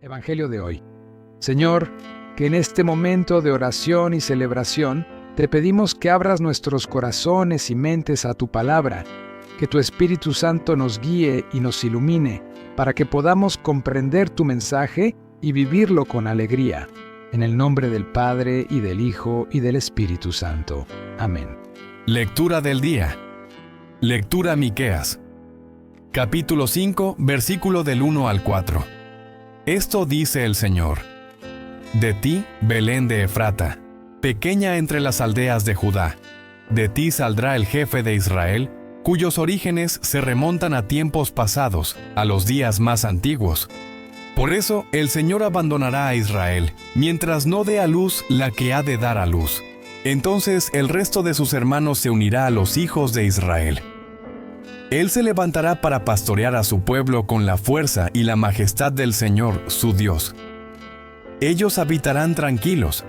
Evangelio de hoy. Señor, que en este momento de oración y celebración te pedimos que abras nuestros corazones y mentes a tu palabra, que tu Espíritu Santo nos guíe y nos ilumine, para que podamos comprender tu mensaje y vivirlo con alegría. En el nombre del Padre, y del Hijo, y del Espíritu Santo. Amén. Lectura del día. Lectura Miqueas. Capítulo 5, versículo del 1 al 4. Esto dice el Señor: De ti, Belén de Efrata, pequeña entre las aldeas de Judá, de ti saldrá el jefe de Israel, cuyos orígenes se remontan a tiempos pasados, a los días más antiguos. Por eso el Señor abandonará a Israel, mientras no dé a luz la que ha de dar a luz. Entonces el resto de sus hermanos se unirá a los hijos de Israel. Él se levantará para pastorear a su pueblo con la fuerza y la majestad del Señor, su Dios. Ellos habitarán tranquilos,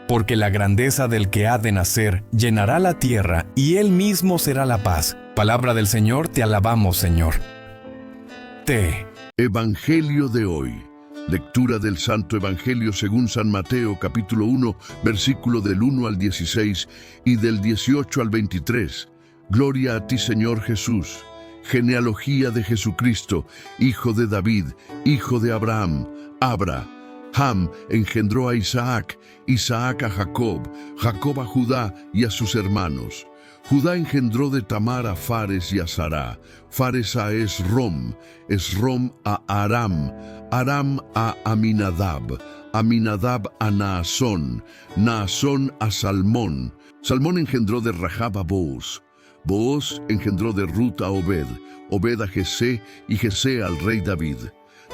porque la grandeza del que ha de nacer llenará la tierra, y Él mismo será la paz. Palabra del Señor, te alabamos, Señor. Evangelio de hoy. Lectura del Santo Evangelio según San Mateo, capítulo 1, versículo del 1 al 16 y del 18 al 23. Gloria a ti, Señor Jesús. Genealogía de Jesucristo, hijo de David, hijo de Abraham. Ham engendró a Isaac, Isaac a Jacob, Jacob a Judá y a sus hermanos. Judá engendró de Tamar a Fares y a Sará, Fares a Esrom, Esrom a Aram, Aram a Aminadab, Aminadab a Naasón, Naasón a Salmón. Salmón engendró de Rahab a Booz, Booz engendró de Rut a Obed, Obed a Jesé y Jesé al rey David.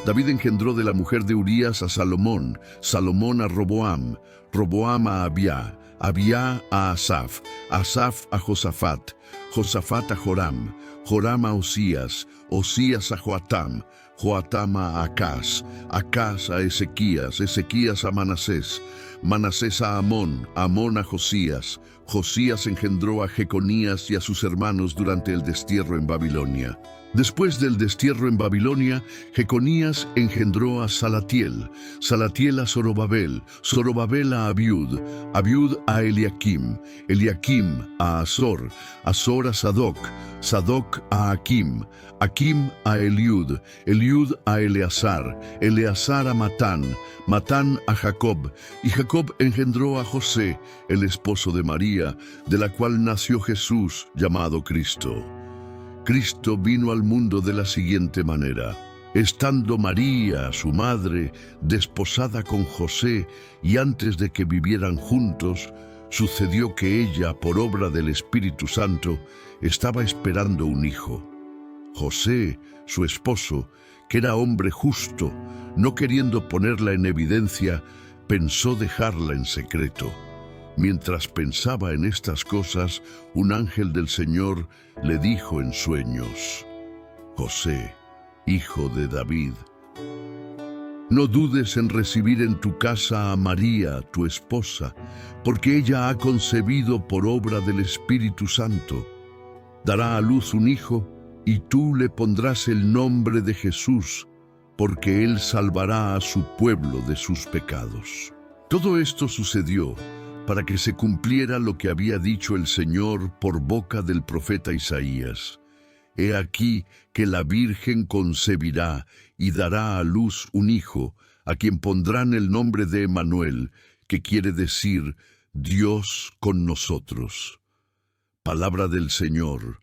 David engendró de la mujer de Urías a Salomón, Salomón a Roboam, Roboam a Abia, Abia a Asaf, Asaf a Josafat, Josafat a Joram, Joram a Osías, Osías a Joatam, Joatam a Acaz, Acaz a Ezequías, Ezequías a Manasés, Manasés a Amón, Amón a Josías. Josías engendró a Jeconías y a sus hermanos durante el destierro en Babilonia. Después del destierro en Babilonia, Jeconías engendró a Salatiel, Salatiel a Zorobabel, Zorobabel a Abiud, Abiud a Eliakim, Eliakim a Azor, Azor a Sadoc, Sadoc a Akim, Akim a Eliud, Eliud a Eleazar, Eleazar a Matán, Matán a Jacob, y Jacob engendró a José, el esposo de María, de la cual nació Jesús, llamado Cristo. Cristo vino al mundo de la siguiente manera. Estando María, su madre, desposada con José, y antes de que vivieran juntos, sucedió que ella, por obra del Espíritu Santo, estaba esperando un hijo. José, su esposo, que era hombre justo, no queriendo ponerla en evidencia, pensó dejarla en secreto. Mientras pensaba en estas cosas, un ángel del Señor le dijo en sueños: José, hijo de David, no dudes en recibir en tu casa a María, tu esposa, porque ella ha concebido por obra del Espíritu Santo. Dará a luz un hijo, y tú le pondrás el nombre de Jesús, porque él salvará a su pueblo de sus pecados. Todo esto sucedió para que se cumpliera lo que había dicho el Señor por boca del profeta Isaías. He aquí que la Virgen concebirá y dará a luz un hijo, a quien pondrán el nombre de Emmanuel, que quiere decir Dios con nosotros. Palabra del Señor.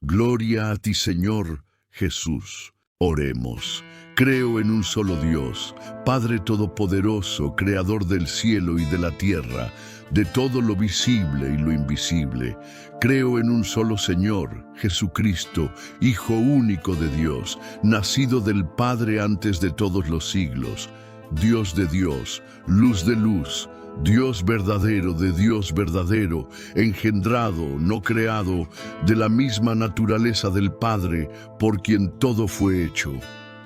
Gloria a ti, Señor Jesús. Oremos. Creo en un solo Dios, Padre Todopoderoso, Creador del cielo y de la tierra, de todo lo visible y lo invisible. Creo en un solo Señor, Jesucristo, Hijo único de Dios, nacido del Padre antes de todos los siglos, Dios de Dios, luz de luz, Dios verdadero de Dios verdadero, engendrado, no creado, de la misma naturaleza del Padre, por quien todo fue hecho,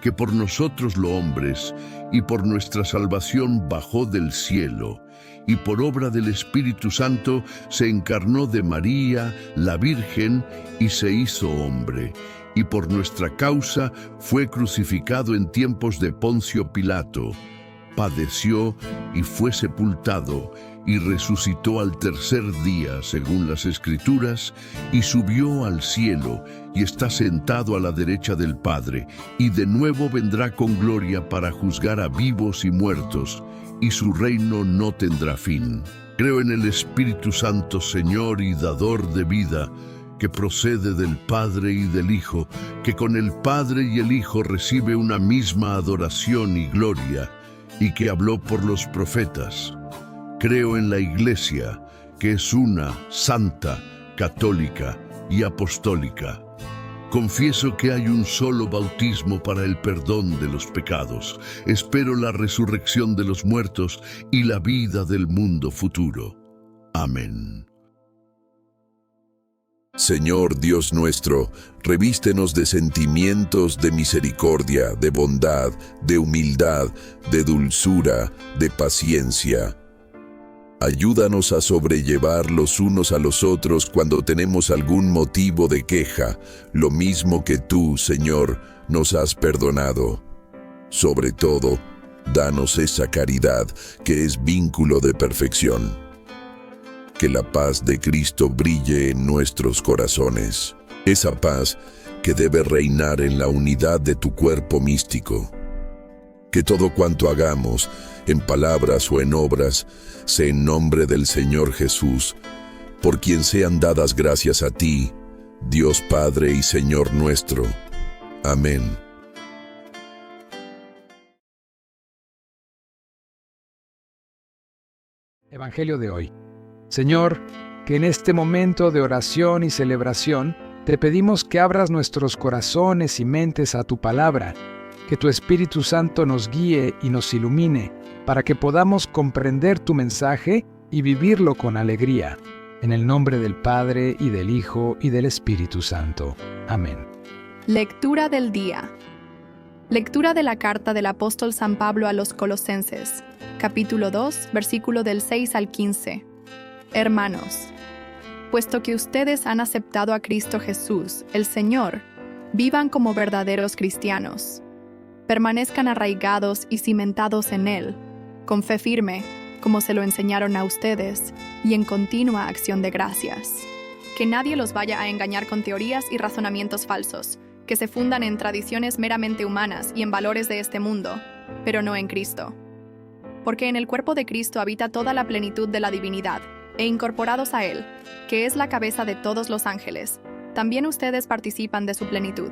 que por nosotros los hombres y por nuestra salvación bajó del cielo, y por obra del Espíritu Santo se encarnó de María, la Virgen, y se hizo hombre, y por nuestra causa fue crucificado en tiempos de Poncio Pilato. Padeció y fue sepultado, y resucitó al tercer día, según las Escrituras, y subió al cielo, y está sentado a la derecha del Padre, y de nuevo vendrá con gloria para juzgar a vivos y muertos, y su reino no tendrá fin. Creo en el Espíritu Santo, Señor y dador de vida, que procede del Padre y del Hijo, que con el Padre y el Hijo recibe una misma adoración y gloria, y que habló por los profetas. Creo en la Iglesia, que es una, santa, católica y apostólica. Confieso que hay un solo bautismo para el perdón de los pecados. Espero la resurrección de los muertos y la vida del mundo futuro. Amén. Señor Dios nuestro, revístenos de sentimientos de misericordia, de bondad, de humildad, de dulzura, de paciencia. Ayúdanos a sobrellevar los unos a los otros cuando tenemos algún motivo de queja, lo mismo que tú, Señor, nos has perdonado. Sobre todo, danos esa caridad que es vínculo de perfección. Que la paz de Cristo brille en nuestros corazones, esa paz que debe reinar en la unidad de tu cuerpo místico. Que todo cuanto hagamos, en palabras o en obras, sea en nombre del Señor Jesús, por quien sean dadas gracias a ti, Dios Padre y Señor nuestro. Amén. Evangelio de hoy. Señor, que en este momento de oración y celebración te pedimos que abras nuestros corazones y mentes a tu palabra, que tu Espíritu Santo nos guíe y nos ilumine, para que podamos comprender tu mensaje y vivirlo con alegría. En el nombre del Padre, y del Hijo, y del Espíritu Santo. Amén. Lectura del día. Lectura de la carta del apóstol San Pablo a los Colosenses, capítulo 2, versículo del 6 al 15. Hermanos, puesto que ustedes han aceptado a Cristo Jesús, el Señor, vivan como verdaderos cristianos. Permanezcan arraigados y cimentados en Él, con fe firme, como se lo enseñaron a ustedes, y en continua acción de gracias. Que nadie los vaya a engañar con teorías y razonamientos falsos, que se fundan en tradiciones meramente humanas y en valores de este mundo, pero no en Cristo. Porque en el cuerpo de Cristo habita toda la plenitud de la divinidad, e incorporados a Él, que es la cabeza de todos los ángeles, también ustedes participan de su plenitud.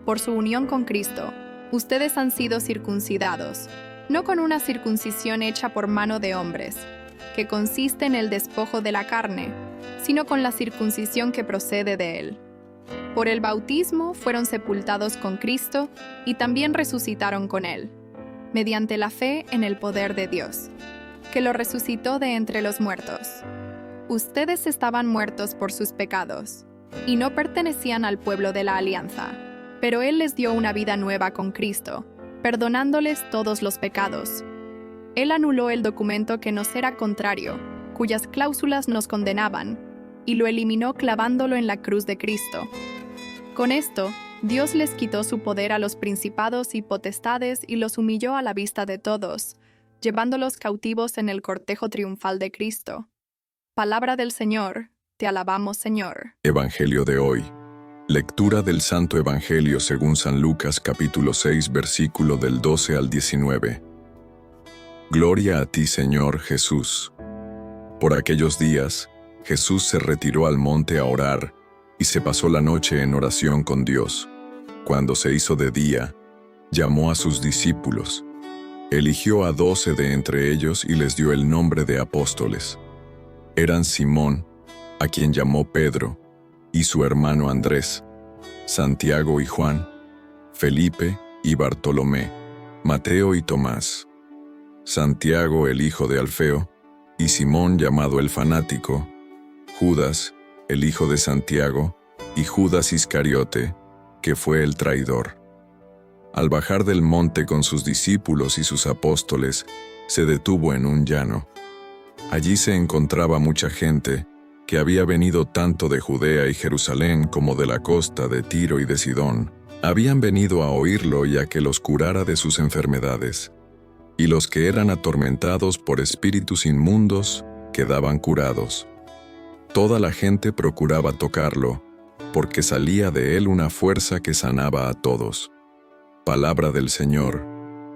Por su unión con Cristo, ustedes han sido circuncidados, no con una circuncisión hecha por mano de hombres, que consiste en el despojo de la carne, sino con la circuncisión que procede de Él. Por el bautismo fueron sepultados con Cristo y también resucitaron con Él, mediante la fe en el poder de Dios, que lo resucitó de entre los muertos. Ustedes estaban muertos por sus pecados, y no pertenecían al pueblo de la alianza, pero Él les dio una vida nueva con Cristo, perdonándoles todos los pecados. Él anuló el documento que nos era contrario, cuyas cláusulas nos condenaban, y lo eliminó clavándolo en la cruz de Cristo. Con esto, Dios les quitó su poder a los principados y potestades y los humilló a la vista de todos, llevándolos cautivos en el cortejo triunfal de Cristo. Palabra del Señor, te alabamos, Señor. Evangelio de hoy. Lectura del Santo Evangelio según San Lucas capítulo 6 versículo del 12 al 19. Gloria a ti, Señor Jesús. Por aquellos días, Jesús se retiró al monte a orar y se pasó la noche en oración con Dios. Cuando se hizo de día, llamó a sus discípulos. Eligió a 12 de entre ellos y les dio el nombre de apóstoles. Eran Simón, a quien llamó Pedro, y su hermano Andrés, Santiago y Juan, Felipe y Bartolomé, Mateo y Tomás, Santiago el hijo de Alfeo, y Simón llamado el fanático, Judas, el hijo de Santiago, y Judas Iscariote, que fue el traidor. Al bajar del monte con sus discípulos y sus apóstoles, se detuvo en un llano. Allí se encontraba mucha gente, que había venido tanto de Judea y Jerusalén como de la costa de Tiro y de Sidón, habían venido a oírlo y a que los curara de sus enfermedades. Y los que eran atormentados por espíritus inmundos quedaban curados. Toda la gente procuraba tocarlo, porque salía de él una fuerza que sanaba a todos. Palabra del Señor.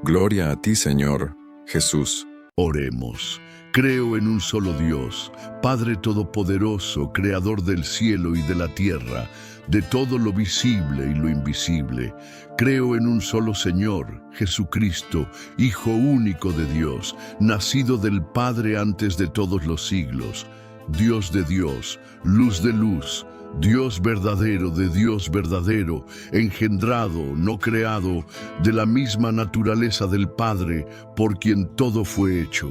Gloria a ti, Señor Jesús. Oremos. Creo en un solo Dios, Padre Todopoderoso, Creador del cielo y de la tierra, de todo lo visible y lo invisible. Creo en un solo Señor, Jesucristo, Hijo único de Dios, nacido del Padre antes de todos los siglos, Dios de Dios, luz de luz, Dios verdadero de Dios verdadero, engendrado, no creado, de la misma naturaleza del Padre, por quien todo fue hecho,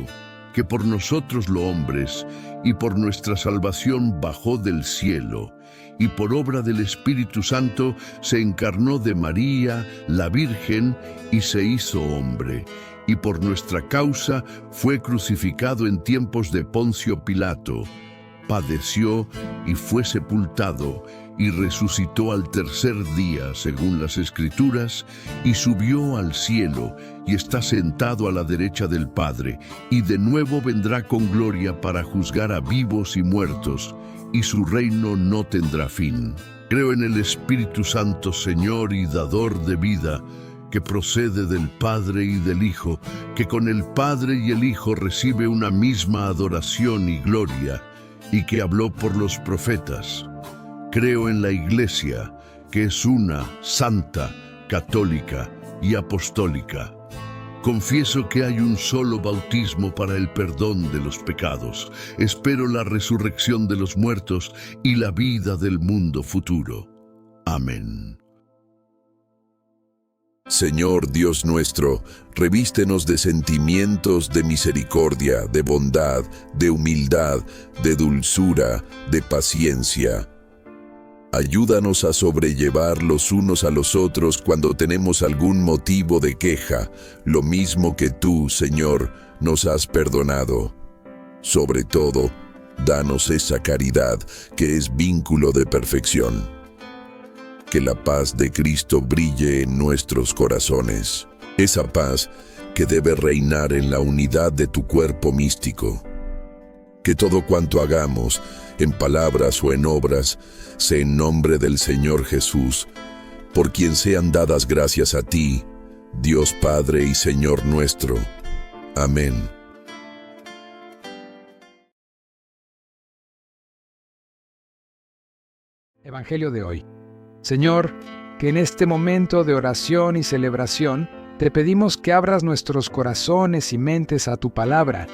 que por nosotros los hombres y por nuestra salvación bajó del cielo, y por obra del Espíritu Santo se encarnó de María, la Virgen, y se hizo hombre, y por nuestra causa fue crucificado en tiempos de Poncio Pilato, padeció y fue sepultado, y resucitó al tercer día, según las Escrituras, y subió al cielo, y está sentado a la derecha del Padre, y de nuevo vendrá con gloria para juzgar a vivos y muertos, y su reino no tendrá fin. Creo en el Espíritu Santo, Señor y dador de vida, que procede del Padre y del Hijo, que con el Padre y el Hijo recibe una misma adoración y gloria, y que habló por los profetas. Creo en la Iglesia, que es una, santa, católica y apostólica. Confieso que hay un solo bautismo para el perdón de los pecados. Espero la resurrección de los muertos y la vida del mundo futuro. Amén. Señor Dios nuestro, revístenos de sentimientos de misericordia, de bondad, de humildad, de dulzura, de paciencia. Ayúdanos a sobrellevar los unos a los otros cuando tenemos algún motivo de queja, lo mismo que tú, Señor, nos has perdonado. Sobre todo, danos esa caridad que es vínculo de perfección. Que la paz de Cristo brille en nuestros corazones, esa paz que debe reinar en la unidad de tu cuerpo místico. Que todo cuanto hagamos, en palabras o en obras, sea en nombre del Señor Jesús, por quien sean dadas gracias a ti, Dios Padre y Señor nuestro. Amén. Evangelio de hoy. Señor, que en este momento de oración y celebración te pedimos que abras nuestros corazones y mentes a tu palabra,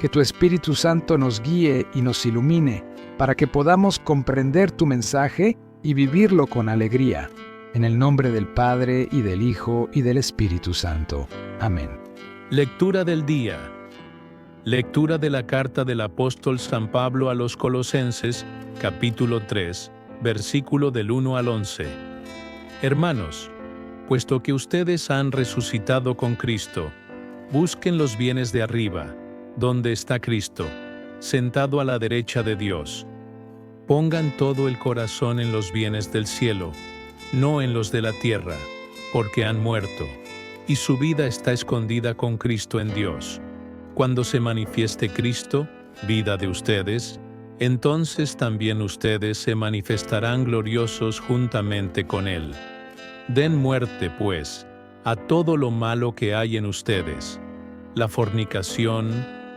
que tu Espíritu Santo nos guíe y nos ilumine, para que podamos comprender tu mensaje y vivirlo con alegría. En el nombre del Padre, y del Hijo, y del Espíritu Santo. Amén. Lectura del día. Lectura de la carta del apóstol San Pablo a los Colosenses, capítulo 3, versículo del 1 al 11. Hermanos, puesto que ustedes han resucitado con Cristo, busquen los bienes de arriba, donde está Cristo, sentado a la derecha de Dios. Pongan todo el corazón en los bienes del cielo, no en los de la tierra, porque han muerto, y su vida está escondida con Cristo en Dios. Cuando se manifieste Cristo, vida de ustedes, entonces también ustedes se manifestarán gloriosos juntamente con Él. Den muerte, pues, a todo lo malo que hay en ustedes, la fornicación,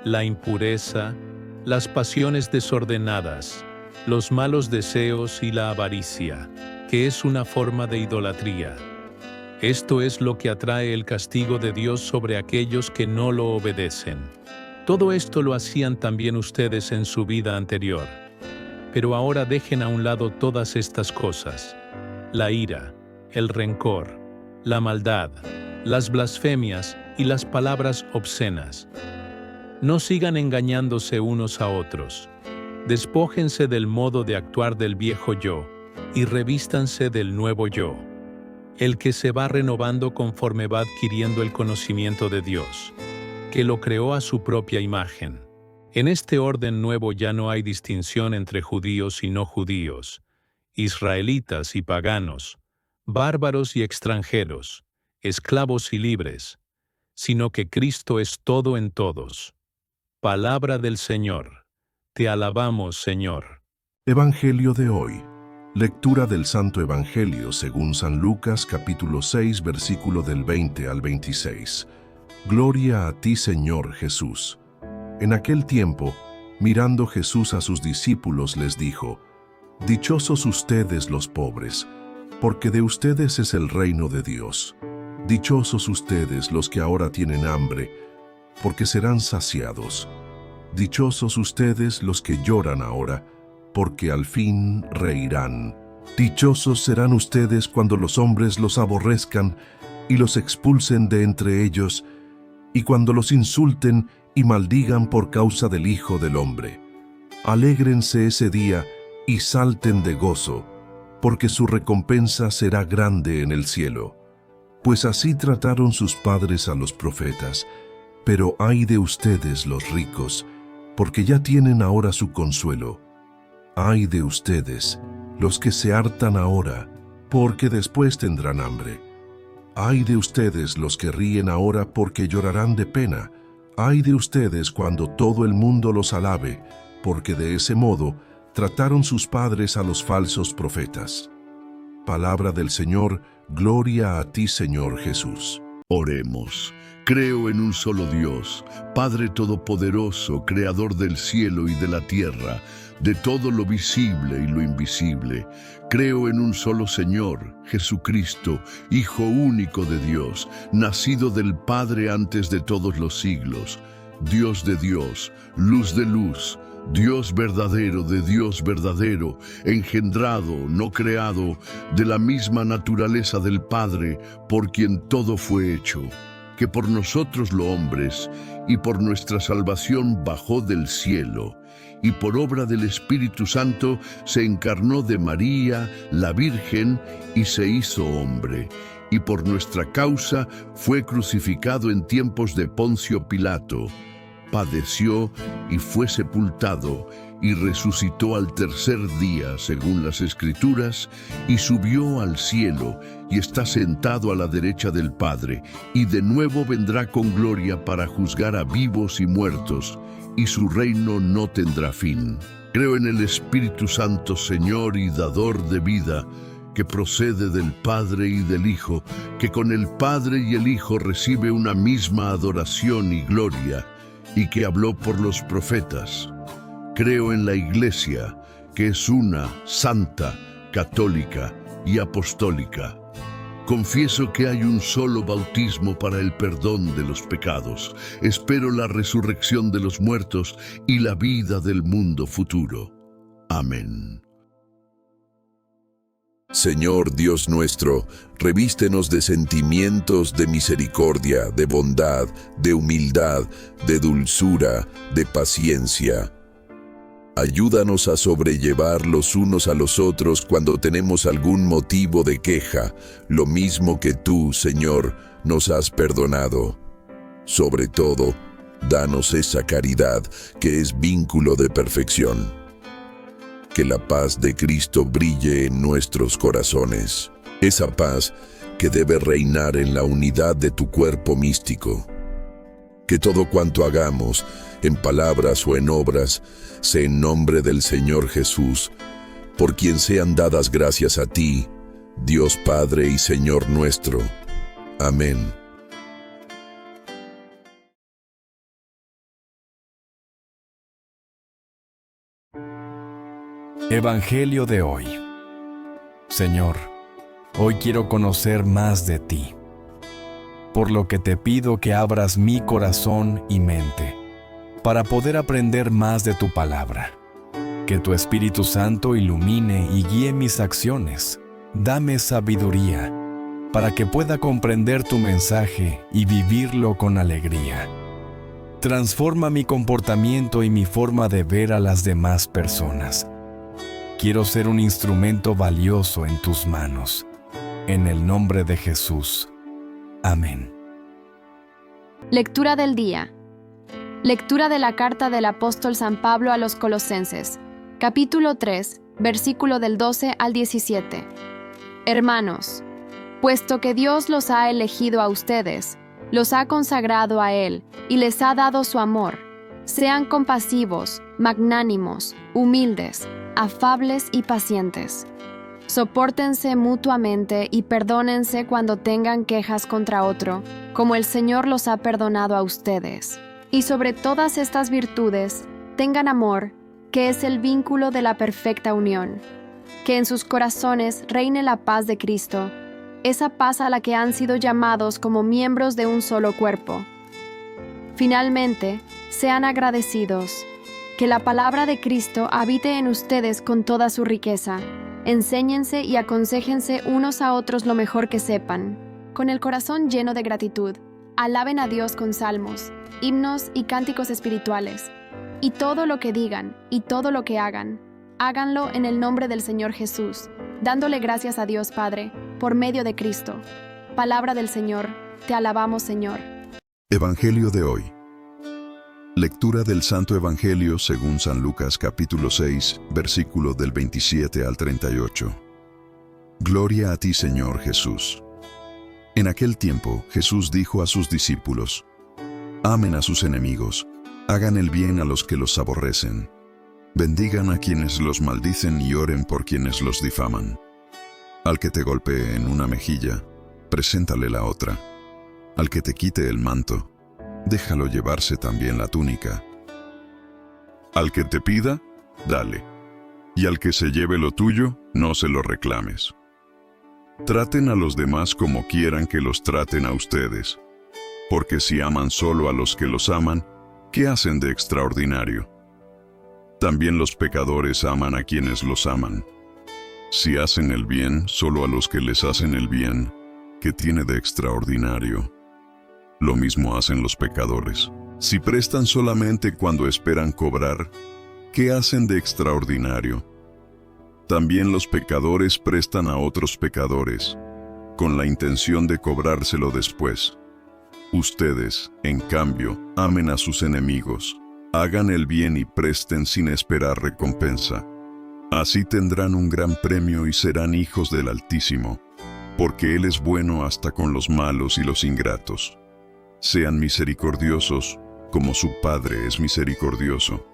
la impureza, las pasiones desordenadas, los malos deseos y la avaricia, que es una forma de idolatría. Esto es lo que atrae el castigo de Dios sobre aquellos que no lo obedecen. Todo esto lo hacían también ustedes en su vida anterior. Pero ahora dejen a un lado todas estas cosas: la ira, el rencor, la maldad, las blasfemias y las palabras obscenas. No sigan engañándose unos a otros. Despójense del modo de actuar del viejo yo y revístanse del nuevo yo, el que se va renovando conforme va adquiriendo el conocimiento de Dios, que lo creó a su propia imagen. En este orden nuevo ya no hay distinción entre judíos y no judíos, israelitas y paganos, bárbaros y extranjeros, esclavos y libres, sino que Cristo es todo en todos. Palabra del Señor. Te alabamos, Señor. Evangelio de hoy. Lectura del Santo Evangelio según San Lucas capítulo 6 versículo del 20 al 26. Gloria a ti, Señor Jesús. En aquel tiempo, mirando Jesús a sus discípulos, les dijo: Dichosos ustedes los pobres, porque de ustedes es el reino de Dios. Dichosos ustedes los que ahora tienen hambre, porque serán saciados. Dichosos ustedes los que lloran ahora, porque al fin reirán. Dichosos serán ustedes cuando los hombres los aborrezcan y los expulsen de entre ellos, y cuando los insulten y maldigan por causa del Hijo del Hombre. Alégrense ese día y salten de gozo, porque su recompensa será grande en el cielo. Pues así trataron sus padres a los profetas. Pero ay de ustedes los ricos, porque ya tienen ahora su consuelo. Ay de ustedes, los que se hartan ahora, porque después tendrán hambre. Ay de ustedes los que ríen ahora, porque llorarán de pena. Ay de ustedes cuando todo el mundo los alabe, porque de ese modo trataron sus padres a los falsos profetas. Palabra del Señor, gloria a ti, Señor Jesús. Oremos. Creo en un solo Dios, Padre Todopoderoso, Creador del cielo y de la tierra, de todo lo visible y lo invisible. Creo en un solo Señor, Jesucristo, Hijo único de Dios, nacido del Padre antes de todos los siglos, Dios de Dios, luz de luz, Dios verdadero de Dios verdadero, engendrado, no creado, de la misma naturaleza del Padre, por quien todo fue hecho, que por nosotros los hombres y por nuestra salvación bajó del cielo, y por obra del Espíritu Santo se encarnó de María, la Virgen, y se hizo hombre, y por nuestra causa fue crucificado en tiempos de Poncio Pilato. Padeció y fue sepultado, y resucitó al tercer día, según las Escrituras, y subió al cielo, y está sentado a la derecha del Padre, y de nuevo vendrá con gloria para juzgar a vivos y muertos, y su reino no tendrá fin. Creo en el Espíritu Santo, Señor y dador de vida, que procede del Padre y del Hijo, que con el Padre y el Hijo recibe una misma adoración y gloria, y que habló por los profetas. Creo en la Iglesia, que es una, santa, católica y apostólica. Confieso que hay un solo bautismo para el perdón de los pecados. Espero la resurrección de los muertos y la vida del mundo futuro. Amén. Señor Dios nuestro, revístenos de sentimientos de misericordia, de bondad, de humildad, de dulzura, de paciencia. Ayúdanos a sobrellevar los unos a los otros cuando tenemos algún motivo de queja, lo mismo que tú, Señor, nos has perdonado. Sobre todo, danos esa caridad que es vínculo de perfección. Que la paz de Cristo brille en nuestros corazones, esa paz que debe reinar en la unidad de tu cuerpo místico. Que todo cuanto hagamos, en palabras o en obras, sea en nombre del Señor Jesús, por quien sean dadas gracias a ti, Dios Padre y Señor nuestro. Amén. Evangelio de hoy. Señor, hoy quiero conocer más de ti, por lo que te pido que abras mi corazón y mente, para poder aprender más de tu palabra. Que tu Espíritu Santo ilumine y guíe mis acciones. Dame sabiduría, para que pueda comprender tu mensaje y vivirlo con alegría. Transforma mi comportamiento y mi forma de ver a las demás personas. Quiero ser un instrumento valioso en tus manos. En el nombre de Jesús. Amén. Lectura del día. Lectura de la carta del apóstol San Pablo a los Colosenses, capítulo 3, versículo del 12 al 17. Hermanos, puesto que Dios los ha elegido a ustedes, los ha consagrado a Él y les ha dado su amor, sean compasivos, magnánimos, humildes, afables y pacientes. Sopórtense mutuamente y perdónense cuando tengan quejas contra otro, como el Señor los ha perdonado a ustedes. Y sobre todas estas virtudes, tengan amor, que es el vínculo de la perfecta unión. Que en sus corazones reine la paz de Cristo, esa paz a la que han sido llamados como miembros de un solo cuerpo. Finalmente, sean agradecidos. Que la palabra de Cristo habite en ustedes con toda su riqueza. Enséñense y aconséjense unos a otros lo mejor que sepan. Con el corazón lleno de gratitud, alaben a Dios con salmos, himnos y cánticos espirituales. Y todo lo que digan y todo lo que hagan, háganlo en el nombre del Señor Jesús, dándole gracias a Dios Padre, por medio de Cristo. Palabra del Señor, te alabamos, Señor. Evangelio de hoy. Lectura del Santo Evangelio según San Lucas capítulo 6, versículo del 27 al 38. Gloria a ti, Señor Jesús. En aquel tiempo, Jesús dijo a sus discípulos: Amen a sus enemigos, hagan el bien a los que los aborrecen, bendigan a quienes los maldicen y oren por quienes los difaman. Al que te golpee en una mejilla, preséntale la otra. Al que te quite el manto, déjalo llevarse también la túnica. Al que te pida, dale, y al que se lleve lo tuyo, no se lo reclames. Traten a los demás como quieran que los traten a ustedes, porque si aman solo a los que los aman, ¿qué hacen de extraordinario? También los pecadores aman a quienes los aman. Si hacen el bien solo a los que les hacen el bien, ¿qué tiene de extraordinario? Lo mismo hacen los pecadores. Si prestan solamente cuando esperan cobrar, ¿qué hacen de extraordinario? También los pecadores prestan a otros pecadores, con la intención de cobrárselo después. Ustedes, en cambio, amen a sus enemigos, hagan el bien y presten sin esperar recompensa. Así tendrán un gran premio y serán hijos del Altísimo, porque Él es bueno hasta con los malos y los ingratos. Sean misericordiosos, como su Padre es misericordioso.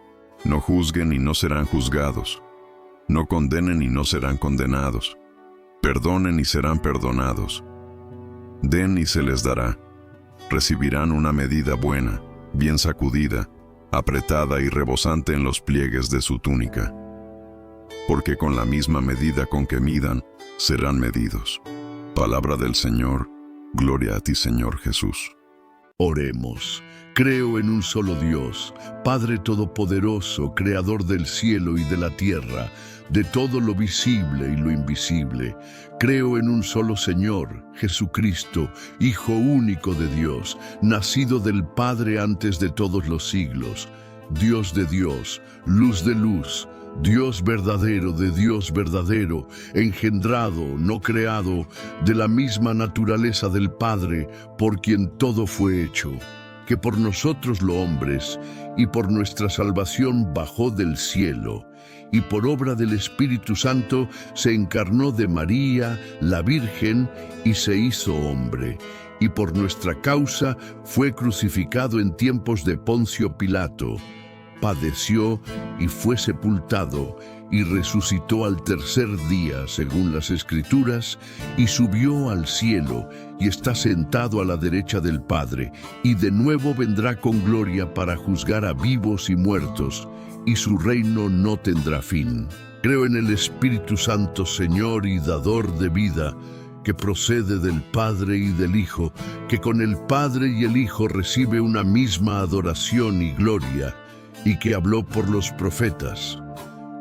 No juzguen y no serán juzgados. No condenen y no serán condenados. Perdonen y serán perdonados. Den y se les dará. Recibirán una medida buena, bien sacudida, apretada y rebosante en los pliegues de su túnica. Porque con la misma medida con que midan, serán medidos. Palabra del Señor. Gloria a ti, Señor Jesús. Oremos. Creo en un solo Dios, Padre Todopoderoso, Creador del cielo y de la tierra, de todo lo visible y lo invisible. Creo en un solo Señor, Jesucristo, Hijo único de Dios, nacido del Padre antes de todos los siglos, Dios de Dios, luz de luz, Dios verdadero de Dios verdadero, engendrado, no creado, de la misma naturaleza del Padre, por quien todo fue hecho, que por nosotros los hombres y por nuestra salvación bajó del cielo, y por obra del Espíritu Santo se encarnó de María, la Virgen, y se hizo hombre, y por nuestra causa fue crucificado en tiempos de Poncio Pilato. Padeció y fue sepultado, y resucitó al tercer día, según las Escrituras, y subió al cielo, y está sentado a la derecha del Padre, y de nuevo vendrá con gloria para juzgar a vivos y muertos, y su reino no tendrá fin. Creo en el Espíritu Santo, Señor y dador de vida, que procede del Padre y del Hijo, que con el Padre y el Hijo recibe una misma adoración y gloria, y que habló por los profetas.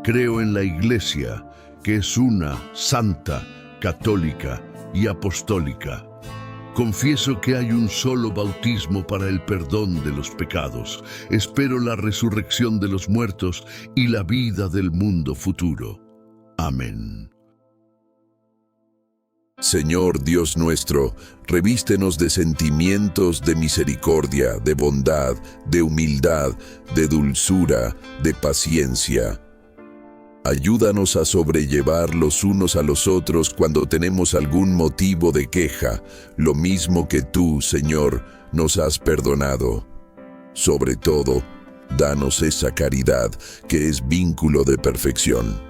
Creo en la Iglesia, que es una, santa, católica y apostólica. Confieso que hay un solo bautismo para el perdón de los pecados. Espero la resurrección de los muertos y la vida del mundo futuro. Amén. Señor Dios nuestro, revístenos de sentimientos de misericordia, de bondad, de humildad, de dulzura, de paciencia. Ayúdanos a sobrellevar los unos a los otros cuando tenemos algún motivo de queja, lo mismo que tú, Señor, nos has perdonado. Sobre todo, danos esa caridad que es vínculo de perfección.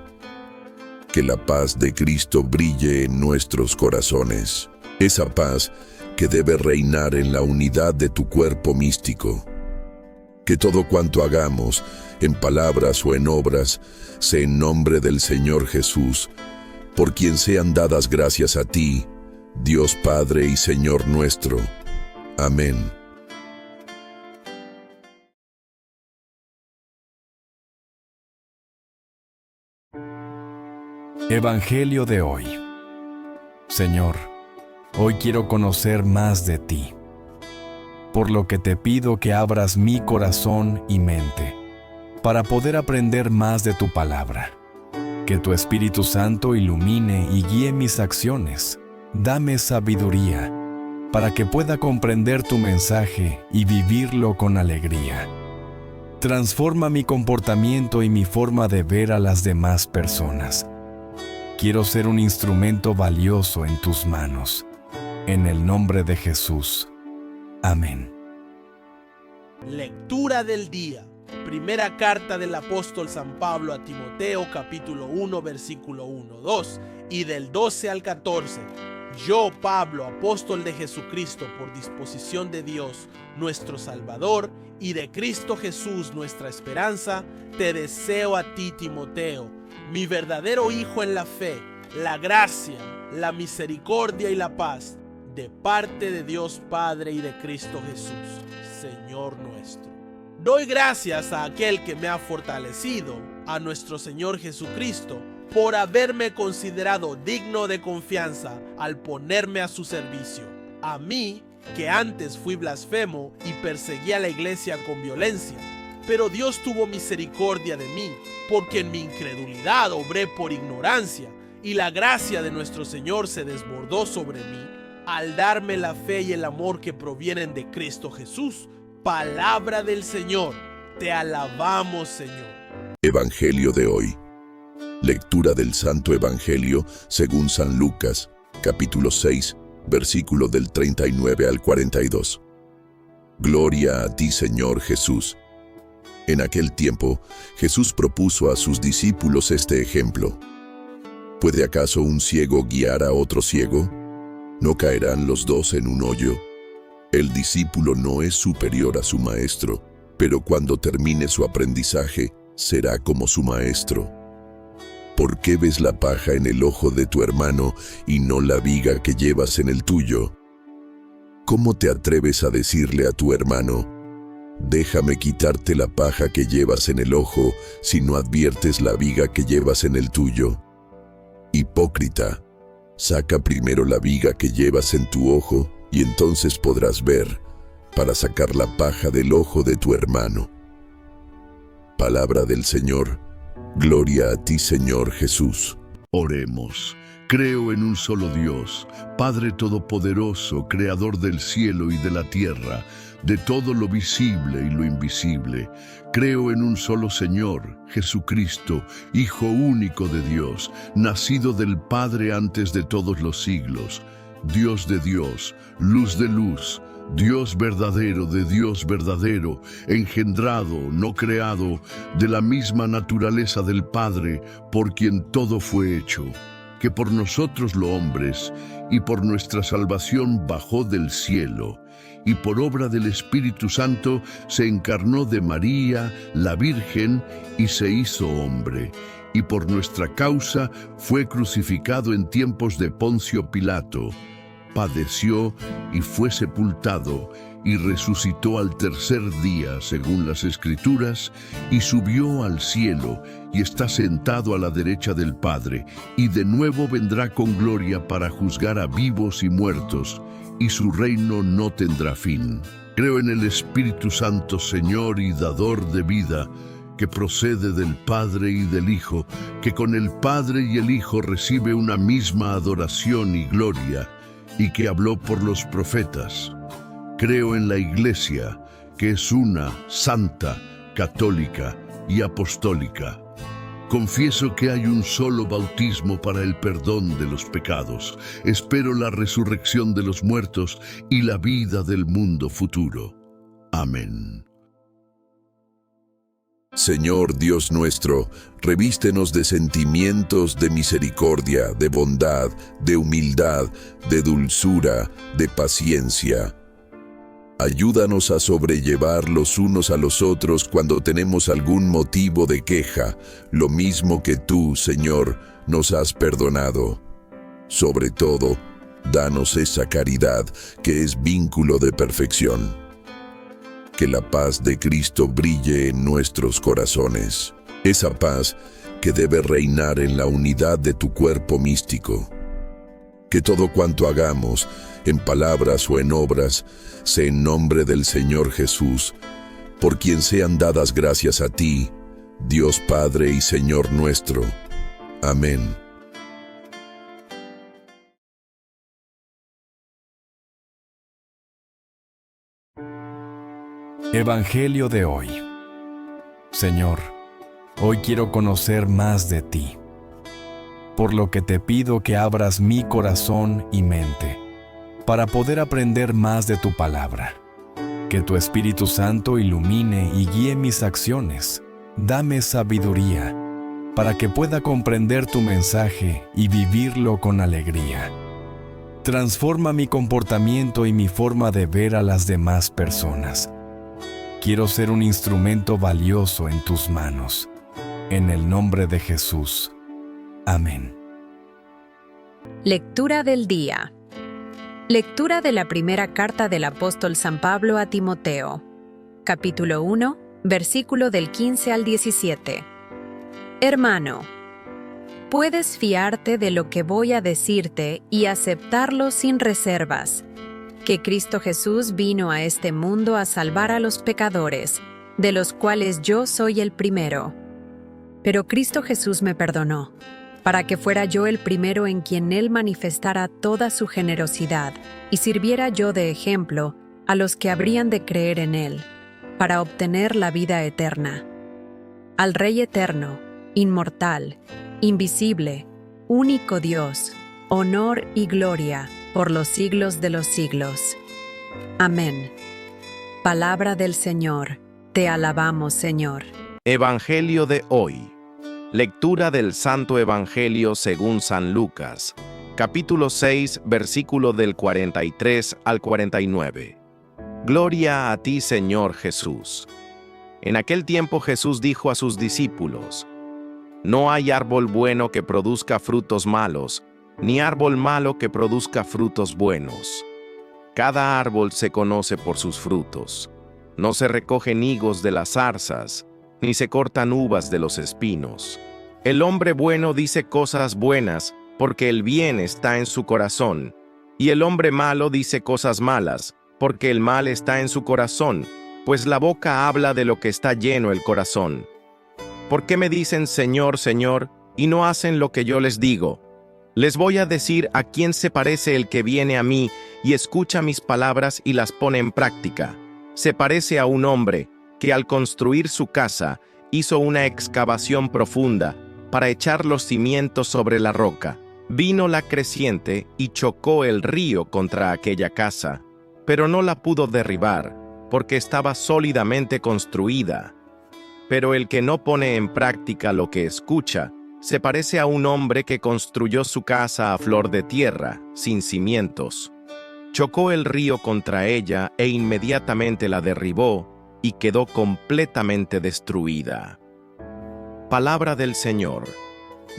Que la paz de Cristo brille en nuestros corazones, esa paz que debe reinar en la unidad de tu cuerpo místico. Que todo cuanto hagamos, en palabras o en obras, sea en nombre del Señor Jesús, por quien sean dadas gracias a ti, Dios Padre y Señor nuestro. Amén. Evangelio de hoy. Señor, hoy quiero conocer más de ti, por lo que te pido que abras mi corazón y mente, para poder aprender más de tu palabra. Que tu Espíritu Santo ilumine y guíe mis acciones. Dame sabiduría, para que pueda comprender tu mensaje y vivirlo con alegría. Transforma mi comportamiento y mi forma de ver a las demás personas. Quiero ser un instrumento valioso en tus manos. En el nombre de Jesús. Amén. Lectura del día. Primera carta del apóstol San Pablo a Timoteo, capítulo 1, versículo 1, 2 y del 12 al 14. Yo, Pablo, apóstol de Jesucristo, por disposición de Dios, nuestro Salvador, y de Cristo Jesús, nuestra esperanza, te deseo a ti, Timoteo, mi verdadero hijo en la fe, la gracia, la misericordia y la paz, de parte de Dios Padre y de Cristo Jesús, Señor nuestro. Doy gracias a aquel que me ha fortalecido, a nuestro Señor Jesucristo, por haberme considerado digno de confianza al ponerme a su servicio. A mí, que antes fui blasfemo y perseguía a la iglesia con violencia, pero Dios tuvo misericordia de mí, porque en mi incredulidad obré por ignorancia, y la gracia de nuestro Señor se desbordó sobre mí, al darme la fe y el amor que provienen de Cristo Jesús. Palabra del Señor, te alabamos, Señor. Evangelio de hoy. Lectura del Santo Evangelio según San Lucas, capítulo 6, versículo del 39 al 42. Gloria a ti, Señor Jesús. En aquel tiempo, Jesús propuso a sus discípulos este ejemplo. ¿Puede acaso un ciego guiar a otro ciego? ¿No caerán los dos en un hoyo? El discípulo no es superior a su maestro, pero cuando termine su aprendizaje, será como su maestro. ¿Por qué ves la paja en el ojo de tu hermano y no la viga que llevas en el tuyo? ¿Cómo te atreves a decirle a tu hermano: déjame quitarte la paja que llevas en el ojo, si no adviertes la viga que llevas en el tuyo? Hipócrita, saca primero la viga que llevas en tu ojo, y entonces podrás ver, para sacar la paja del ojo de tu hermano. Palabra del Señor. Gloria a ti, Señor Jesús. Oremos. Creo en un solo Dios, Padre Todopoderoso, Creador del cielo y de la tierra, de todo lo visible y lo invisible. Creo en un solo Señor, Jesucristo, Hijo único de Dios, nacido del Padre antes de todos los siglos, Dios de Dios, luz de luz, Dios verdadero de Dios verdadero, engendrado, no creado, de la misma naturaleza del Padre, por quien todo fue hecho, que por nosotros los hombres y por nuestra salvación bajó del cielo, y por obra del Espíritu Santo se encarnó de María, la Virgen, y se hizo hombre, y por nuestra causa fue crucificado en tiempos de Poncio Pilato. Padeció y fue sepultado, y resucitó al tercer día, según las Escrituras, y subió al cielo, y está sentado a la derecha del Padre, y de nuevo vendrá con gloria para juzgar a vivos y muertos, y su reino no tendrá fin. Creo en el Espíritu Santo, Señor y dador de vida, que procede del Padre y del Hijo, que con el Padre y el Hijo recibe una misma adoración y gloria, y que habló por los profetas. Creo en la Iglesia, que es una, santa, católica y apostólica. Confieso que hay un solo bautismo para el perdón de los pecados. Espero la resurrección de los muertos y la vida del mundo futuro. Amén. Señor Dios nuestro, revístenos de sentimientos de misericordia, de bondad, de humildad, de dulzura, de paciencia. Ayúdanos a sobrellevar los unos a los otros cuando tenemos algún motivo de queja, lo mismo que tú, Señor, nos has perdonado. Sobre todo, danos esa caridad que es vínculo de perfección. Que la paz de Cristo brille en nuestros corazones, esa paz que debe reinar en la unidad de tu cuerpo místico. Que todo cuanto hagamos, en palabras o en obras, sea en nombre del Señor Jesús, por quien sean dadas gracias a ti, Dios Padre y Señor nuestro. Amén. Evangelio de hoy. Señor, hoy quiero conocer más de ti, por lo que te pido que abras mi corazón y mente, para poder aprender más de tu palabra. Que tu Espíritu Santo ilumine y guíe mis acciones. Dame sabiduría, para que pueda comprender tu mensaje y vivirlo con alegría. Transforma mi comportamiento y mi forma de ver a las demás personas. Quiero ser un instrumento valioso en tus manos. En el nombre de Jesús. Amén. Lectura del día. Lectura de la primera carta del apóstol San Pablo a Timoteo. Capítulo 1, versículo del 15 al 17. Hermano, puedes fiarte de lo que voy a decirte y aceptarlo sin reservas, que Cristo Jesús vino a este mundo a salvar a los pecadores, de los cuales yo soy el primero. Pero Cristo Jesús me perdonó, para que fuera yo el primero en quien Él manifestara toda su generosidad, y sirviera yo de ejemplo a los que habrían de creer en Él, para obtener la vida eterna. Al Rey eterno, inmortal, invisible, único Dios, honor y gloria, por los siglos de los siglos. Amén. Palabra del Señor. Te alabamos, Señor. Evangelio de hoy. Lectura del Santo Evangelio según San Lucas, capítulo 6, versículo del 43 al 49. Gloria a ti, Señor Jesús. En aquel tiempo Jesús dijo a sus discípulos: No hay árbol bueno que produzca frutos malos, ni árbol malo que produzca frutos buenos. Cada árbol se conoce por sus frutos. No se recogen higos de las zarzas, ni se cortan uvas de los espinos. El hombre bueno dice cosas buenas, porque el bien está en su corazón, y el hombre malo dice cosas malas, porque el mal está en su corazón, pues la boca habla de lo que está lleno el corazón. ¿Por qué me dicen Señor, Señor, y no hacen lo que yo les digo? Les voy a decir a quién se parece el que viene a mí y escucha mis palabras y las pone en práctica. Se parece a un hombre que al construir su casa hizo una excavación profunda para echar los cimientos sobre la roca. Vino la creciente y chocó el río contra aquella casa, pero no la pudo derribar, porque estaba sólidamente construida. Pero el que no pone en práctica lo que escucha, se parece a un hombre que construyó su casa a flor de tierra, sin cimientos. Chocó el río contra ella e inmediatamente la derribó y quedó completamente destruida. Palabra del Señor.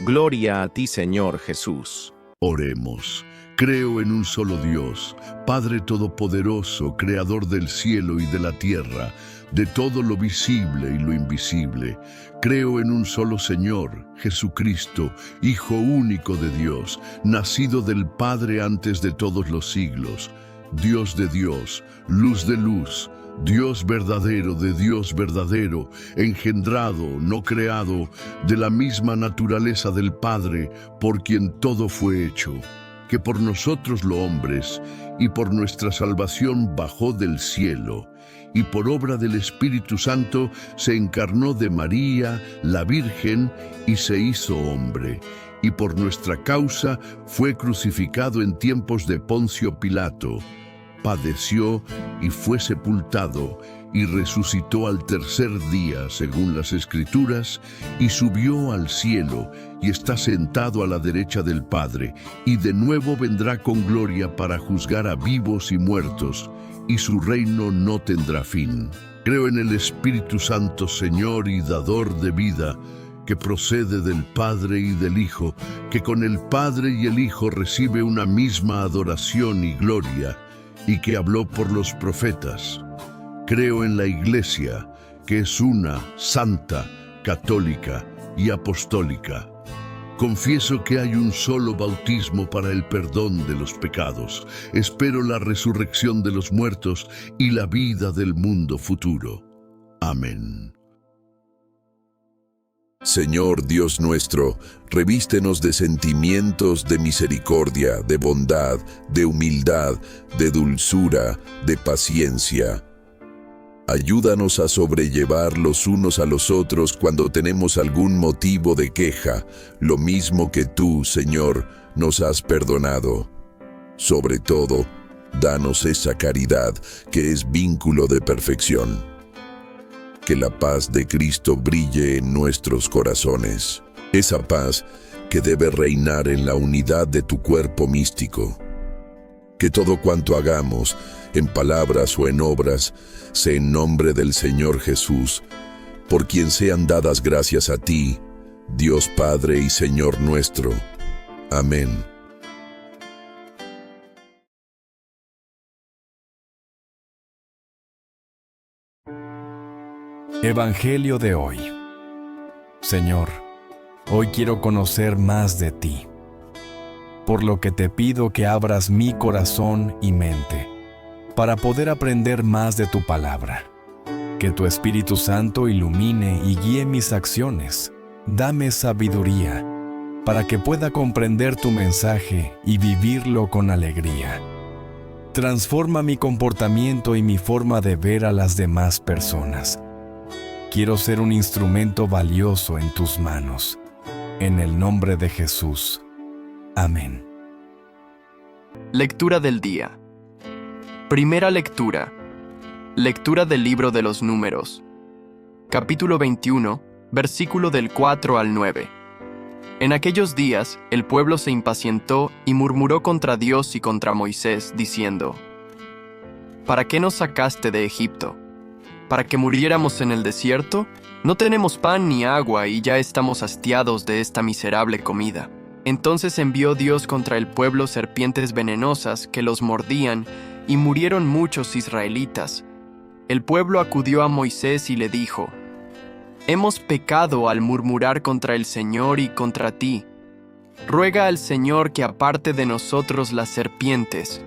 Gloria a ti, Señor Jesús. Oremos. Creo en un solo Dios, Padre Todopoderoso, Creador del cielo y de la tierra, de todo lo visible y lo invisible. Creo en un solo Señor, Jesucristo, Hijo único de Dios, nacido del Padre antes de todos los siglos. Dios de Dios, luz de luz, Dios verdadero de Dios verdadero, engendrado, no creado, de la misma naturaleza del Padre, por quien todo fue hecho, que por nosotros los hombres y por nuestra salvación bajó del cielo, y por obra del Espíritu Santo se encarnó de María, la Virgen, y se hizo hombre, y por nuestra causa fue crucificado en tiempos de Poncio Pilato. Padeció y fue sepultado, y resucitó al tercer día, según las Escrituras, y subió al cielo, y está sentado a la derecha del Padre, y de nuevo vendrá con gloria para juzgar a vivos y muertos, y su reino no tendrá fin. Creo en el Espíritu Santo, Señor y dador de vida, que procede del Padre y del Hijo, que con el Padre y el Hijo recibe una misma adoración y gloria, y que habló por los profetas. Creo en la Iglesia, que es una, santa, católica y apostólica. Confieso que hay un solo bautismo para el perdón de los pecados. Espero la resurrección de los muertos y la vida del mundo futuro. Amén. Señor Dios nuestro, revístenos de sentimientos de misericordia, de bondad, de humildad, de dulzura, de paciencia. Ayúdanos a sobrellevar los unos a los otros cuando tenemos algún motivo de queja, lo mismo que tú, Señor, nos has perdonado. Sobre todo, danos esa caridad que es vínculo de perfección. Que la paz de Cristo brille en nuestros corazones, esa paz que debe reinar en la unidad de tu cuerpo místico. Que todo cuanto hagamos, en palabras o en obras, sea en nombre del Señor Jesús, por quien sean dadas gracias a ti, Dios Padre y Señor nuestro. Amén. Evangelio de hoy. Señor, hoy quiero conocer más de ti, por lo que te pido que abras mi corazón y mente, para poder aprender más de tu palabra. Que tu Espíritu Santo ilumine y guíe mis acciones. Dame sabiduría, para que pueda comprender tu mensaje y vivirlo con alegría. Transforma mi comportamiento y mi forma de ver a las demás personas. Quiero ser un instrumento valioso en tus manos. En el nombre de Jesús. Amén. Lectura del día. Primera lectura. Lectura del libro de los Números. Capítulo 21, versículo del 4 al 9. En aquellos días, el pueblo se impacientó y murmuró contra Dios y contra Moisés, diciendo: ¿Para qué nos sacaste de Egipto? ¿Para que muriéramos en el desierto? No tenemos pan ni agua y ya estamos hastiados de esta miserable comida. Entonces envió Dios contra el pueblo serpientes venenosas que los mordían y murieron muchos israelitas. El pueblo acudió a Moisés y le dijo: Hemos pecado al murmurar contra el Señor y contra ti. Ruega al Señor que aparte de nosotros las serpientes.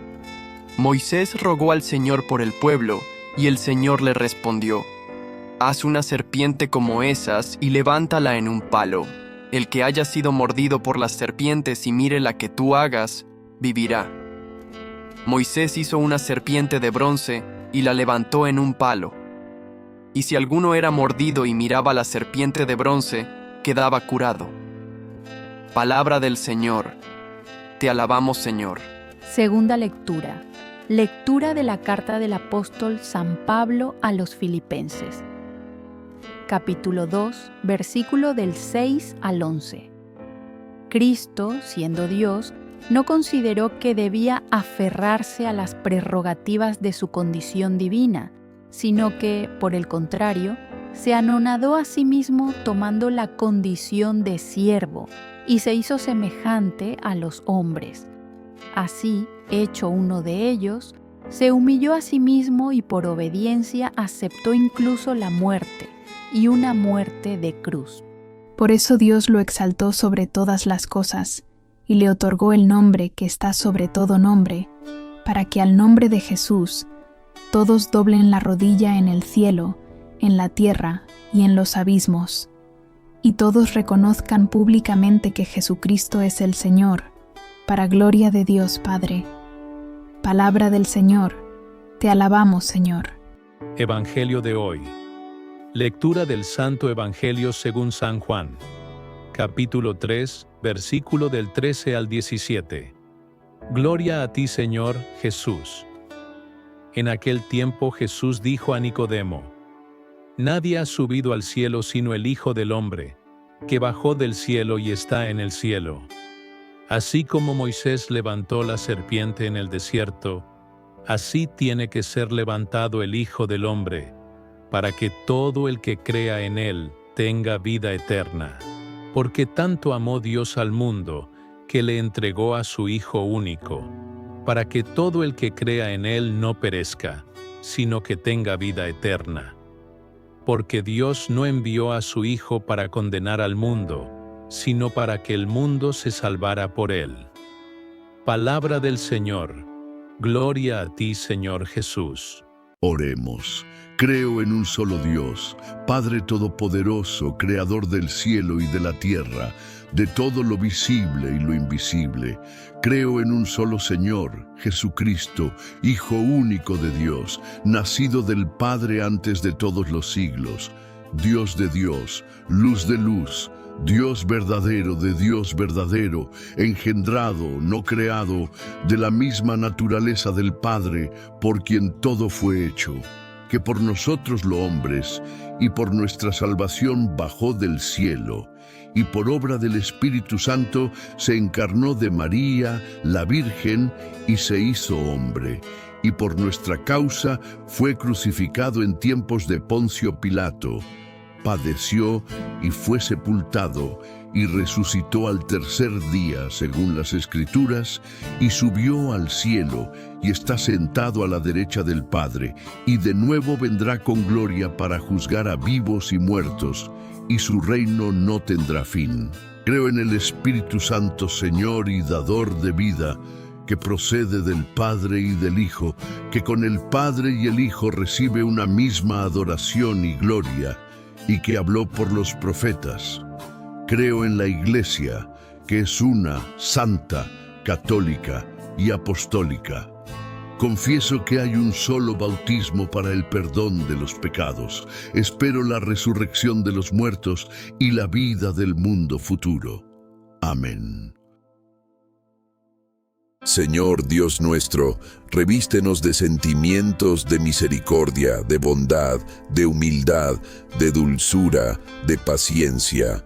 Moisés rogó al Señor por el pueblo, y el Señor le respondió: Haz una serpiente como esas y levántala en un palo. El que haya sido mordido por las serpientes y mire la que tú hagas, vivirá. Moisés hizo una serpiente de bronce y la levantó en un palo. Y si alguno era mordido y miraba la serpiente de bronce, quedaba curado. Palabra del Señor. Te alabamos, Señor. Segunda lectura. Lectura de la carta del apóstol San Pablo a los Filipenses. Capítulo 2, versículo del 6 al 11. Cristo, siendo Dios, no consideró que debía aferrarse a las prerrogativas de su condición divina, sino que, por el contrario, se anonadó a sí mismo tomando la condición de siervo y se hizo semejante a los hombres. Así, hecho uno de ellos, se humilló a sí mismo y por obediencia aceptó incluso la muerte, y una muerte de cruz. Por eso Dios lo exaltó sobre todas las cosas, y le otorgó el nombre que está sobre todo nombre, para que al nombre de Jesús todos doblen la rodilla en el cielo, en la tierra y en los abismos, y todos reconozcan públicamente que Jesucristo es el Señor, para gloria de Dios Padre. Palabra del Señor. Te alabamos, Señor. Evangelio de hoy. Lectura del Santo Evangelio según San Juan. Capítulo 3, versículo del 13 al 17. Gloria a ti, Señor Jesús. En aquel tiempo Jesús dijo a Nicodemo: Nadie ha subido al cielo sino el Hijo del Hombre, que bajó del cielo y está en el cielo. Así como Moisés levantó la serpiente en el desierto, así tiene que ser levantado el Hijo del Hombre, para que todo el que crea en él tenga vida eterna. Porque tanto amó Dios al mundo, que le entregó a su Hijo único, para que todo el que crea en él no perezca, sino que tenga vida eterna. Porque Dios no envió a su Hijo para condenar al mundo, sino para que el mundo se salvara por él. Palabra del Señor. Gloria a ti, Señor Jesús. Oremos. Creo en un solo Dios, Padre Todopoderoso, Creador del cielo y de la tierra, de todo lo visible y lo invisible. Creo en un solo Señor, Jesucristo, Hijo único de Dios, nacido del Padre antes de todos los siglos, Dios de Dios, luz de luz, Dios verdadero de Dios verdadero, engendrado, no creado, de la misma naturaleza del Padre, por quien todo fue hecho, que por nosotros los hombres y por nuestra salvación bajó del cielo, y por obra del Espíritu Santo se encarnó de María, la Virgen, y se hizo hombre, y por nuestra causa fue crucificado en tiempos de Poncio Pilato, padeció y fue sepultado, y resucitó al tercer día, según las Escrituras, y subió al cielo, y está sentado a la derecha del Padre, y de nuevo vendrá con gloria para juzgar a vivos y muertos, y su reino no tendrá fin. Creo en el Espíritu Santo, Señor y dador de vida, que procede del Padre y del Hijo, que con el Padre y el Hijo recibe una misma adoración y gloria, y que habló por los profetas. Creo en la Iglesia, que es una, santa, católica y apostólica. Confieso que hay un solo bautismo para el perdón de los pecados. Espero la resurrección de los muertos y la vida del mundo futuro. Amén. Señor Dios nuestro, revístenos de sentimientos de misericordia, de bondad, de humildad, de dulzura, de paciencia.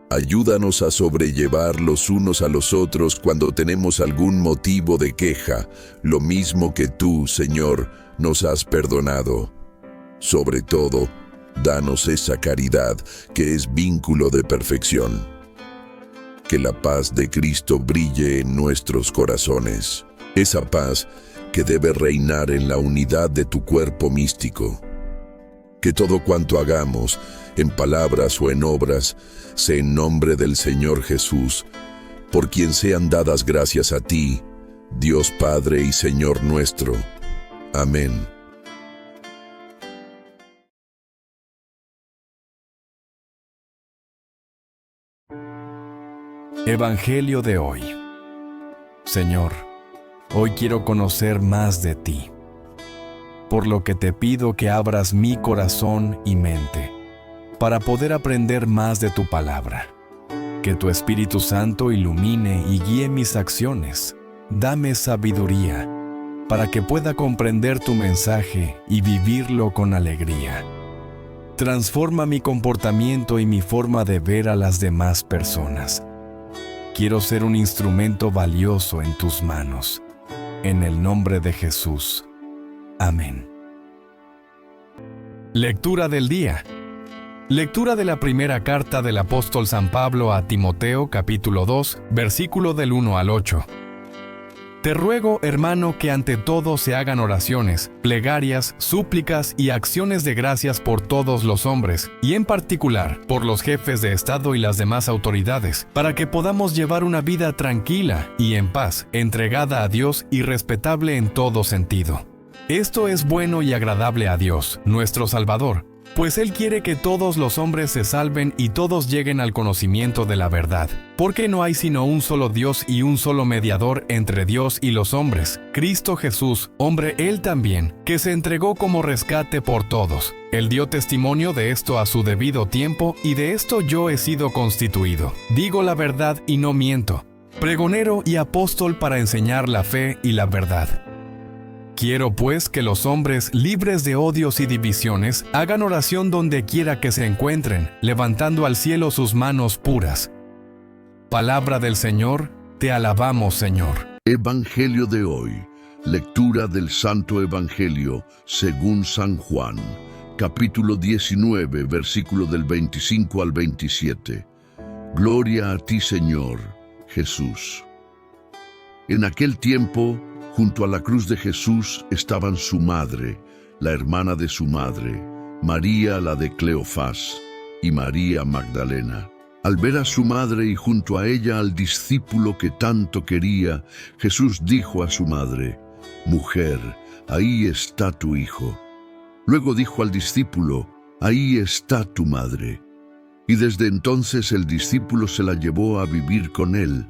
Ayúdanos a sobrellevar los unos a los otros cuando tenemos algún motivo de queja, lo mismo que tú, Señor, nos has perdonado. Sobre todo, danos esa caridad que es vínculo de perfección. Que la paz de Cristo brille en nuestros corazones, esa paz que debe reinar en la unidad de tu cuerpo místico. Que todo cuanto hagamos, en palabras o en obras, sea en nombre del Señor Jesús, por quien sean dadas gracias a ti, Dios Padre y Señor nuestro. Amén. Evangelio de hoy. Señor, hoy quiero conocer más de ti, por lo que te pido que abras mi corazón y mente, para poder aprender más de tu palabra. Que tu Espíritu Santo ilumine y guíe mis acciones. Dame sabiduría, para que pueda comprender tu mensaje y vivirlo con alegría. Transforma mi comportamiento y mi forma de ver a las demás personas. Quiero ser un instrumento valioso en tus manos. En el nombre de Jesús. Amén. Lectura del día. Lectura de la primera carta del apóstol San Pablo a Timoteo, capítulo 2, versículo del 1 al 8. Te ruego, hermano, que ante todo se hagan oraciones, plegarias, súplicas y acciones de gracias por todos los hombres, y en particular por los jefes de Estado y las demás autoridades, para que podamos llevar una vida tranquila y en paz, entregada a Dios y respetable en todo sentido. Esto es bueno y agradable a Dios, nuestro Salvador, pues Él quiere que todos los hombres se salven y todos lleguen al conocimiento de la verdad. Porque no hay sino un solo Dios y un solo mediador entre Dios y los hombres, Cristo Jesús, hombre Él también, que se entregó como rescate por todos. Él dio testimonio de esto a su debido tiempo, y de esto yo he sido constituido. Digo la verdad y no miento, pregonero y apóstol para enseñar la fe y la verdad. Quiero pues que los hombres, libres de odios y divisiones, hagan oración donde quiera que se encuentren, levantando al cielo sus manos puras. Palabra del Señor, te alabamos, Señor. Evangelio de hoy. Lectura del Santo Evangelio según San Juan, capítulo 19, versículo del 25 al 27. Gloria a ti, Señor Jesús. En aquel tiempo, junto a la cruz de Jesús estaban su madre, la hermana de su madre, María la de Cleofás, y María Magdalena. Al ver a su madre y junto a ella al discípulo que tanto quería, Jesús dijo a su madre: «Mujer, ahí está tu hijo». Luego dijo al discípulo: «Ahí está tu madre». Y desde entonces el discípulo se la llevó a vivir con él.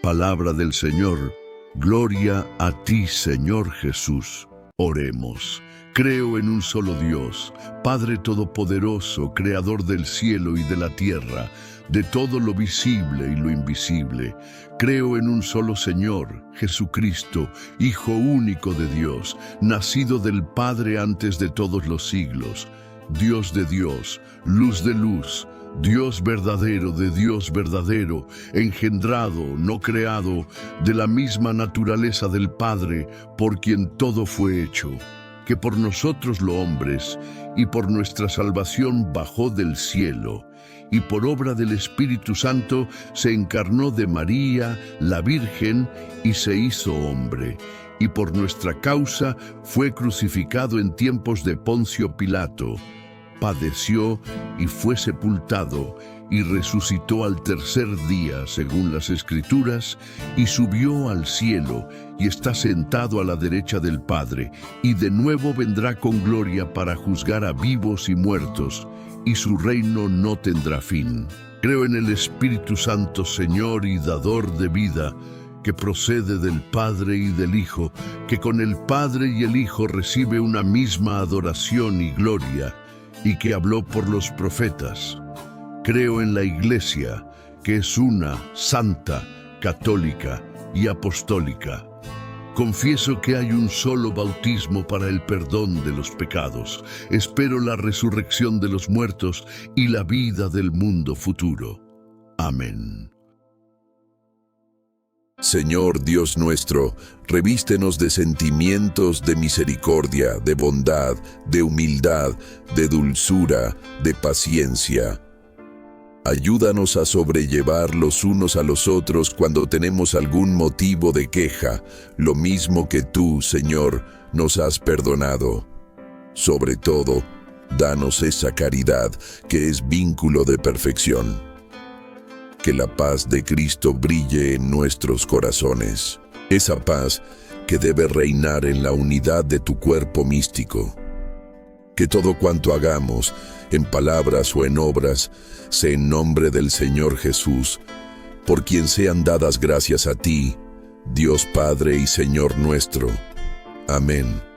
Palabra del Señor. Gloria a ti, Señor Jesús. Oremos. Creo en un solo Dios, Padre Todopoderoso, Creador del cielo y de la tierra, de todo lo visible y lo invisible. Creo en un solo Señor, Jesucristo, Hijo único de Dios, nacido del Padre antes de todos los siglos, Dios de Dios, luz de luz, Dios verdadero de Dios verdadero, engendrado, no creado, de la misma naturaleza del Padre, por quien todo fue hecho, que por nosotros los hombres y por nuestra salvación bajó del cielo, y por obra del Espíritu Santo se encarnó de María, la Virgen, y se hizo hombre, y por nuestra causa fue crucificado en tiempos de Poncio Pilato. Padeció y fue sepultado, y resucitó al tercer día, según las Escrituras, y subió al cielo, y está sentado a la derecha del Padre, y de nuevo vendrá con gloria para juzgar a vivos y muertos, y su reino no tendrá fin. Creo en el Espíritu Santo, Señor y dador de vida, que procede del Padre y del Hijo, que con el Padre y el Hijo recibe una misma adoración y gloria, y que habló por los profetas. Creo en la Iglesia, que es una, santa, católica y apostólica. Confieso que hay un solo bautismo para el perdón de los pecados. Espero la resurrección de los muertos y la vida del mundo futuro. Amén. Señor Dios nuestro, revístenos de sentimientos de misericordia, de bondad, de humildad, de dulzura, de paciencia. Ayúdanos a sobrellevar los unos a los otros cuando tenemos algún motivo de queja, lo mismo que tú, Señor, nos has perdonado. Sobre todo, danos esa caridad que es vínculo de perfección. Que la paz de Cristo brille en nuestros corazones, esa paz que debe reinar en la unidad de tu cuerpo místico. Que todo cuanto hagamos, en palabras o en obras, sea en nombre del Señor Jesús, por quien sean dadas gracias a ti, Dios Padre y Señor nuestro. Amén.